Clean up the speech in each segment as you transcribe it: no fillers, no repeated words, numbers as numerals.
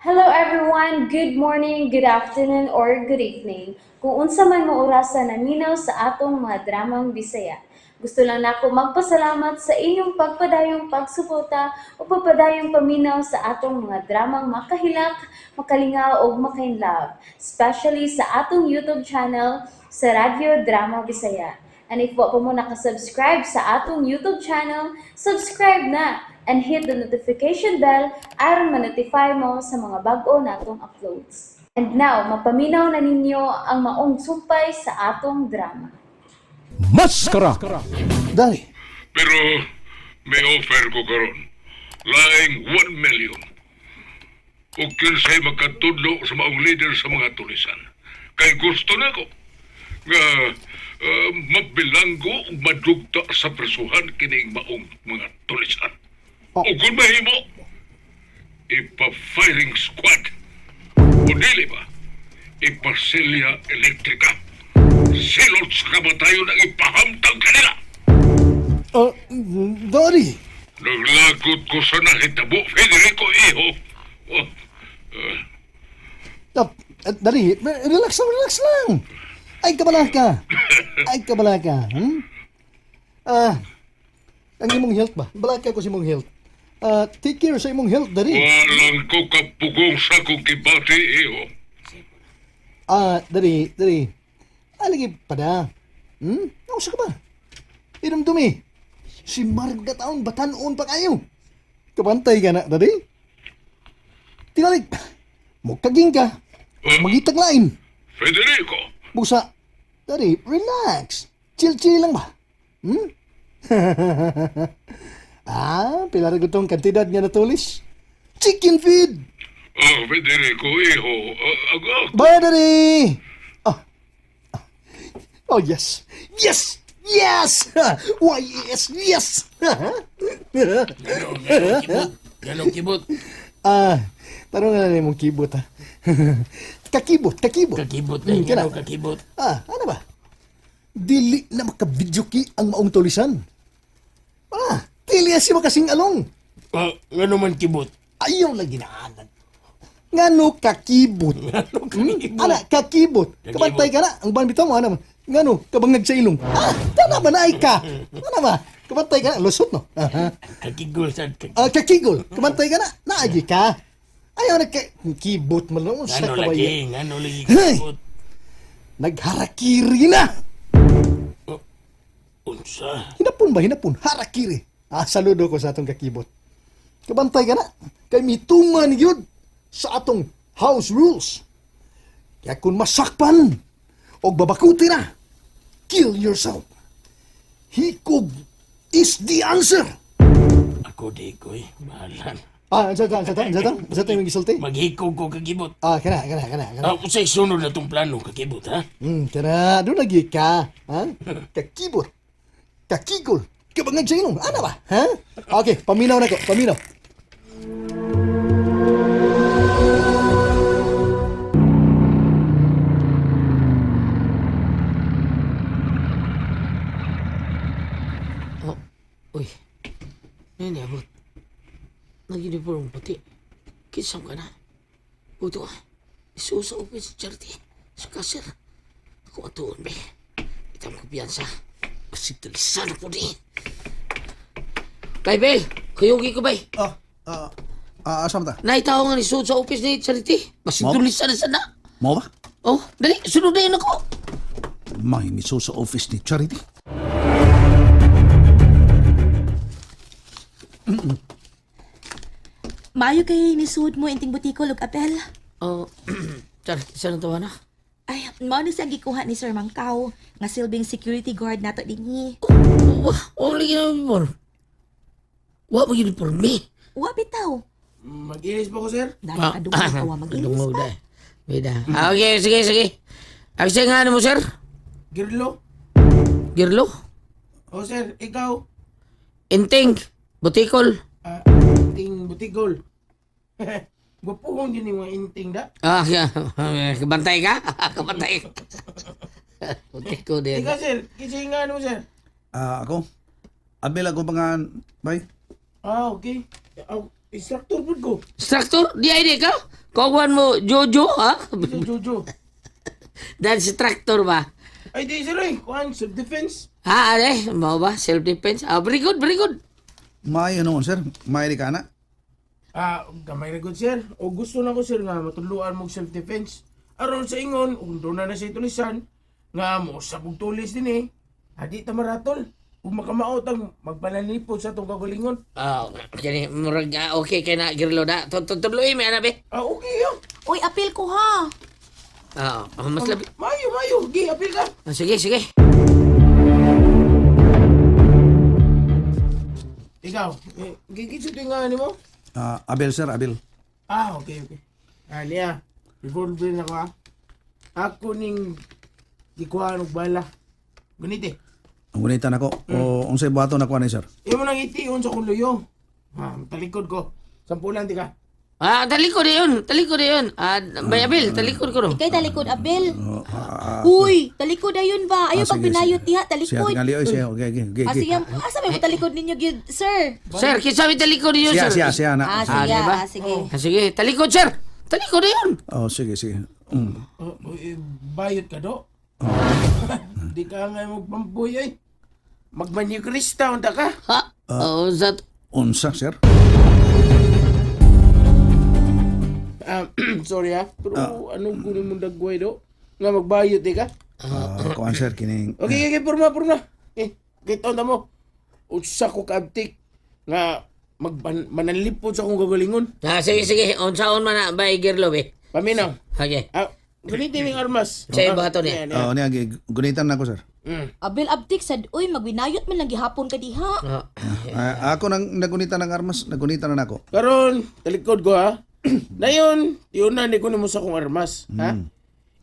Hello everyone, good morning, good afternoon, or good evening. Kung unsa man mo orasan naminaw sa atong mga dramang Bisaya. Gusto lang nako magpasalamat sa inyong pagpadayong pagsuporta o pagpadayong paminaw sa atong mga dramang makahilak, makalingaw o makainlove, especially sa atong YouTube channel sa Radyo Drama Bisaya. And if wa pa mo nakasubscribe sa atong YouTube channel, subscribe na and hit the notification bell aron ma-notify mo sa mga bag-o natong uploads. And now, mapaminaw na ninyo ang maong sumpay sa atong drama. Maskara. Dari, Pero may offer ko karon. Laing 1 million. Ug kinsay makatudlo sa maong leader sa mga tulisan. Kay gusto na ko nga mabilanggo ug madugta sa presuhan kining maong mga tulisan. Oh. Ug kung mahimo, ipa-firing squad. O dili ba? Ipasilya elektrika. Silot sa kamatayon ang ipahamtang kanila. Dari, Naglakot ko sa nahitabo, Federico Iho. Oh, Dari, relax lang. Ay, kabala ka. Ang imong health ba? Balaka ko sa imong health. Take care sa imong health, Dari. walang ko kapugong sa kong kibati, Iho. Dari. Alagi pada. Nausa ka ba? Dumi. Si Marga taon batanon pa kayo. Kabantay ka na, Dari. Tinalik. Mukaging ka. Magitag lain. Federico, Busa. Dari, relax. Chill lang ba? Pilar ko tong kantidad nga natulis. Chicken feed. Federico Iho, Ba, Dari? Oh, yes. Why, yes. Ganong kibot. Tanong nga na mong kibot, ha? Kakibot. Kakibot na Kaya yung kakibot. ano ba? Dili na makabidyoki ang maong tulisan. Dili si makasing along. Ano man kibot? Ayaw lagi naanan. Ngano kakibot? Kakibot. Kabantay ka na. Ang banbitaw mo, ano? Ngano, kabangag sa ilong. Tana ba na ay ka? Ano ba? Kabantay ka na. Lusot, no? Kakigol sa Kakigol. Kabantay ka na. Naagi ka. Ayaw na kibot mo lang. Sa Ano kabaya. lagi? Ano lagi Hey! kibot? Nagharakiri na. Unsa? Hinapon. Harakiri. Saludo ko sa atong kakibot. Kabantay ka na. Kay mituman yun sa atong house rules. Kaya kung masakpan o babakuti na, kill yourself. Hikog is the answer. Ako di ko'y bahalan. Sa tayo yung gisulti? Maghikog ko kakibot. Kana. Usay sunod na tong plano kakibot, ha? Kana, doon lagi ka. Kakibot. Kakigol. Kabangag sa ilong. Ano ba? Ha? Okay, paminaw na ko. Uy, nene abot. Nag-uniform puti. Kisam ka na. Buto ah. Isuo sa office charity. Sa kasir. Ako atuon be. Itang kumpiyansa. Basig tulisan ako di. Kay Bel, kuyugi ko ba? Asam ta? Naitaw nga ni suot sa office ni charity. Basig Mo? tulisan na sana. Mo ba? Oh, dali, sunod na yun ako. May miso sa office ni Charity. Maayo kay nisuod mo inting butikol ug apel. Oh, char, isa na tawa na. Ay, mao ni sa gikuha ni Sir Mangkaw nga silbing security guard nato dinhi. Wala lagi na uniform. Wa mag-uniform me. Wa bitaw. Mag-inis ba ko, sir? Dahil kadungog ka wa maginis Dungog pa. dahil. Bida. Okay, sige. Aksay nga ano mo, sir? Girlo? Girlo? O, sir, ikaw? Inting. Butikol. Inting butigol. Gwapuhon yun yung mga inting da. Kabantay ka? Kabantay ka. Butikol din. Ikaw, sir, kasi nga ano, sir? Ako? Abel ako mga... Bay? Okay. Instructor po ko. Instructor? Di ay di ka? Kawan mo, Jojo, ha? Si Jojo. Dahil si tractor ba? Ay, di sir eh. Kuhan, self-defense. Ha, are? Mau ba? Self-defense? Ah, very good, very good. Maayo noon, sir. Maayo ka na. Gamay na good sir. O gusto na ko sir nga matuluan mong self-defense. Aron sa ingon, undo na siya tulisan. Nga mo sa tulis din eh. Adi ta maratol. Kung makamaot ang magpananipod sa itong kagalingon. Kani, murag, okay kay na, Girlo na. Tuloy, may anabi. Okay yun. Uy, apil ko ha. Mas labi. Mayo. Gi, apil ka. Sige, sige. Ikaw, gigit sa tinga ni mo? Abel, sir, Abel. Okay. Niya, revolver na ko Ako ning gikuha ng bala. Ganito Ang gunitan ako. O, unsay buhaton na kuha ni, sir? Imo nang itiyon sa kuluyo. Talikod ko. Sampulan di ka. Talikod na yun. Bay Abel, talikod ko ro. Ikay talikod, Abel. Ah, Uy, talikod ayun ba? Ayaw sige, pag pinayot diha, Siya talikod. tingali, oy, siya. Okay. Sige, asa may mo talikod ninyo, gyud, sir? Sir, kinsabi talikod niyo, sir? Siya na. Sige, di ba? sige. Sige, talikod, sir. Talikod na yun. Oh, sige. Bayot ka do? Di ka nga magpampuy ay. Magmanyukrista, unta ka? Ha? Zat. Unsa, sir? Sorry ha, pero anong kunin mong dagway do? Nga magbayot di ka? Kuhan, sir, kining... Okay, purma. Kita na mo. Usa ko kaabtik nga mananlipod sa akong gagalingon. Sige. Unsaon man na, bay Girlo, be. Paminaw. Okay. Ganito yung armas. Sa iba to niya. Oh, niya, gunitan na ko, sir. Abel abdik sad, uy, magwinayot man lang gihapon ka diha. Ako nang nagunitan ng armas, nagunitan na ako. Karon, talikod ko ha. Dayon, yun na ni ko mo sa akong armas. Ha?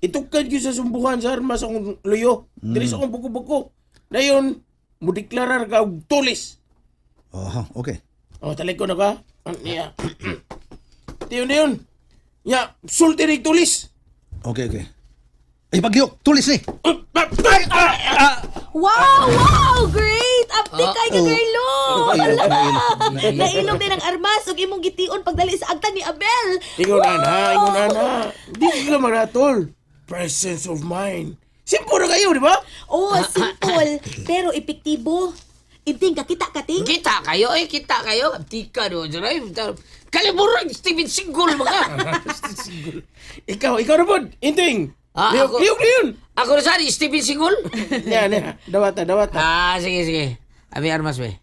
Itukad ko sa sumbuhan sa armas akong luyo. Diri sa akong buko-buko. Dayon, mo deklarar ka og tulis. Oh, okay. Talikod na ka. Niya. Dayon. Ya, sulti rin tulis. Okay. Ay, bagyok! Tulis ni! Wow! Great! Abdik kay ka, Girlo! Nailog. Nailog din ang armas ug imong gitiun pagdali sa agtan ni Abel. Ingunan ha. Di ka maratol. Presence of mind. Simple na kayo, di ba? Oh, simple pero epektibo. Inting kakita kating. Kita kayo. Tika do, Jiray. Kaliburang Steven Singgol mga. Ikaw na po. Inting. Ako- Liyok na yun. Ako na saan, Steven Singgol? Yan. Dawata. Sige. Abi armas, be.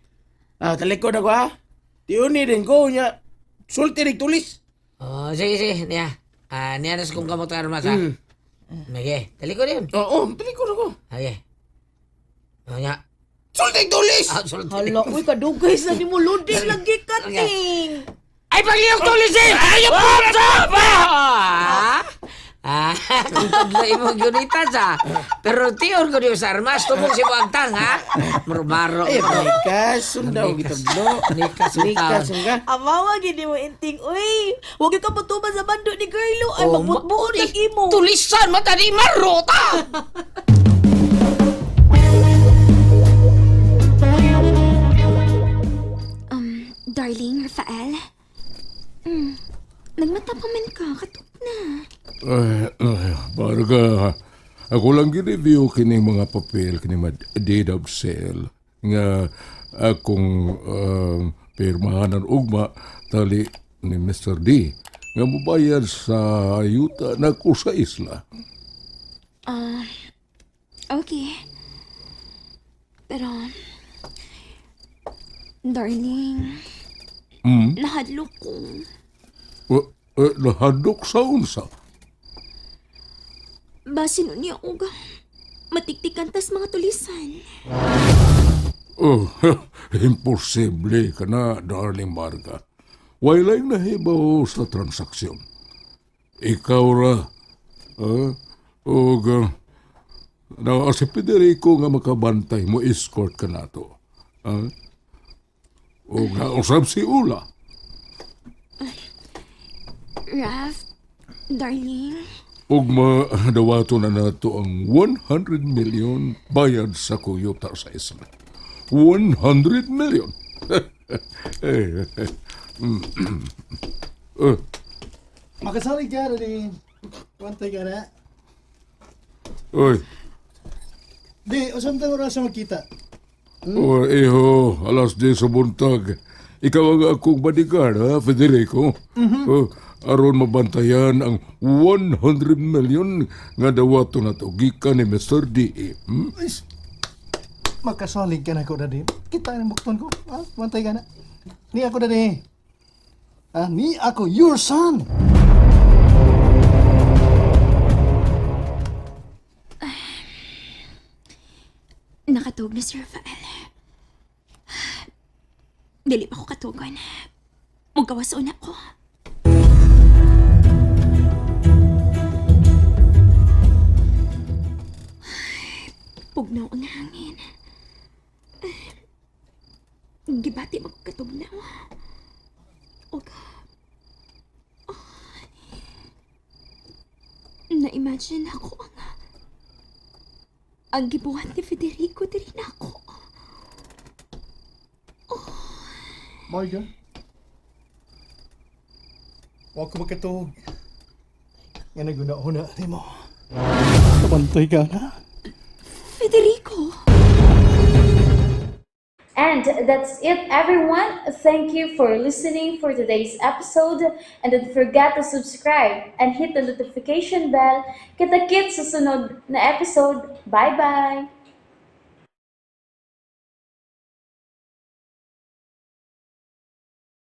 Talikod ako ha. Tiyuni din ko niya. Sulti rin tulis. Sige. Niya. Niya nas kung kamot armas, ha? Sige. Talikod yun. Oo, talikod ako. Okay. Niya. Sulti rin tulis. Sultan. Hala, uy, kadugay sa ni mo loading lagi kating. Ay, pagliyok tulis eh! Ayaw po sa pa! Kung tadlay mo gunita sa. Pero tiyon ko niyo sa armas, tumong si Buagtang, ha? Maro-maro. Ay, nikas. Sundaw kita blo. Nikas. Nga. Amawa gini mo inting, uy. Huwag ka putuban sa bando ni Girlo. Ay, magbutbuon ng imo. Tulisan, mata di marota! Darling, Rafael. Nagmata pa man ka, katok na. Barga, ako lang gi-review kining mga papel, kining mga deed of sale nga akong pirmahanan ugma tali ni Mr. D nga mubayad sa ayuta na ko sa isla. Okay. Pero, darling, nahadlok ko. Nahadok sa unsa. Basin niya ako ga. Matiktikan tas mga tulisan. Imposible ka na, darling Marga. Walay nahibaw sa transaksyon. Ikaw ra, na si Federico nga makabantay mo escort ka na to. O nausap si Ula. Raf, darling, Ug madawato na nato ang 100 million bayad sa kuyota sa isla. 100 million! Makasalig ka na din. Bantay ka na. Oy, Di, usam tang oras na magkita. oh, iho, alas 10 sa buntag. Ikaw ang akong bodyguard, ha, Federico? Oh, aron mabantayan ang 100 million nga dawato na to gikan ni Mr. D.E. Is, makasalig ka na ko na din. Kita ang bukton ko. Bantay ka na. Ni ako na din. Ni ako, your son. Nakatog na si Rafael. Dili pa ko katugon. Mugawas una ko. Pugnaw ang hangin. Gibati magkatugnaw. Og na-imagine ako ang gibuhat ni Federico diri na ako. Morgan. Huwag ko magkatog. Nga naguna-una ni mo. Bantay ka na. Federico! And that's it, everyone. Thank you for listening for today's episode. And don't forget to subscribe and hit the notification bell. Kita-kits sa sunod na episode. Bye-bye!